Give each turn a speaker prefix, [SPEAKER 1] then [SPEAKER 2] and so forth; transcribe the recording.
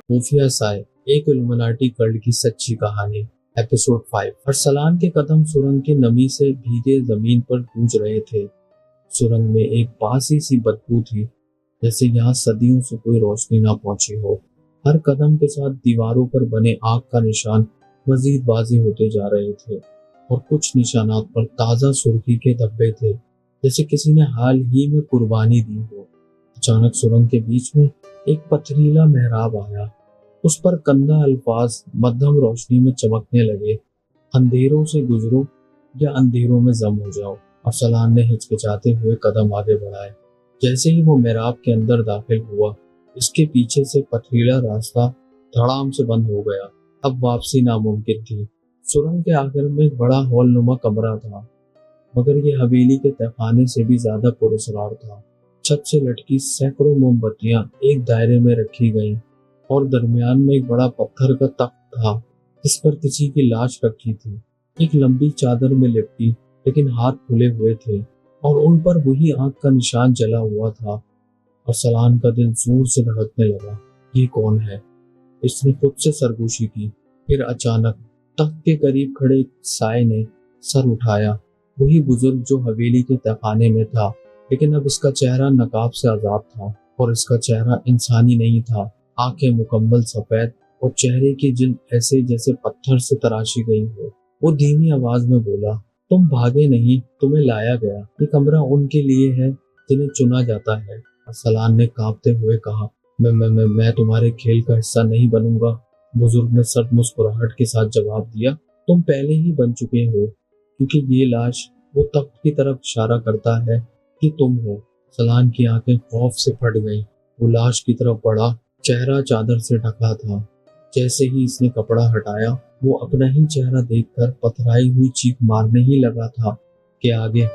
[SPEAKER 1] खुफिया साए, एक इल्यूमिनाटी कल्ट की सच्ची कहानी। एपिसोड 5। अरसलान के कदम सुरंग की नमी से भीगे जमीन पर गूंज रहे थे। सुरंग में एक बासी सी बदबू थी, जैसे यहाँ सदियों से कोई रोशनी ना पहुंची हो। हर कदम के साथ दीवारों पर बने आग का निशान मजीद बाजी होते जा रहे थे और कुछ निशानात पर ताजा सुर्खी के धब्बे थे, जैसे किसी ने हाल ही में कुर्बानी दी हो। अचानक सुरंग के बीच में एक पथरीला मेहराब आया। उस पर कंधा अल्फाज मध्यम रोशनी में चमकने लगे, अंधेरों से गुजरो या अंधेरों में जम हो जाओ। अरसलान ने हिचकिचाते हुए कदम आगे बढ़ाए। जैसे ही वो मेहराब के अंदर दाखिल हुआ, इसके पीछे से पथरीला रास्ता धड़ाम से बंद हो गया। अब वापसी नामुमकिन थी। सुरंग के आखिर में एक बड़ा हॉल नुमा कमरा था, मगर ये हवेली के तहखाने से भी ज्यादा पुरस्कार था। छत से लटकी सैकड़ों मोमबत्तियां एक दायरे में रखी गईं और दरमियान में एक बड़ा पत्थर का तख्त था, जिस पर किसी की लाश रखी थी। एक लंबी चादर में लिपटी, लेकिन हाथ खुले हुए थे और उन पर वही आंख का निशान जला हुआ था। अरसलान का दिल जोर से धड़कने लगा। ये कौन है? इसने खुद से सरगोशी की। फिर अचानक तख्त के करीब खड़े एक साए ने सर उठाया। वही बुजुर्ग जो हवेली के तहखाने में था, लेकिन अब इसका चेहरा नकाब से आजाद था और इसका चेहरा इंसानी नहीं था। आंखें मुकम्मल सफेद और चेहरे की जिल्द ऐसे जैसे पत्थर से तराशी गई हो। वो धीमी आवाज में बोला, तुम भागे नहीं, तुम्हें लाया गया। ये कमरा उनके लिए है जिन्हें चुना जाता है। अरसलान ने कांपते हुए कहा, मैं तुम्हारे खेल का हिस्सा नहीं बनूंगा। बुजुर्ग ने सर्द मुस्कुराहट के साथ जवाब दिया, तुम पहले ही बन चुके हो, क्योंकि ये लाश वो तख्त की तरफ इशारा करता है कि तुम हो। सलान की आंखें खौफ से फट गईं। वो लाश की तरफ बढ़ा। चेहरा चादर से ढका था। जैसे ही इसने कपड़ा हटाया, वो अपना ही चेहरा देखकर पथराई हुई चीख मारने ही लगा था कि आगे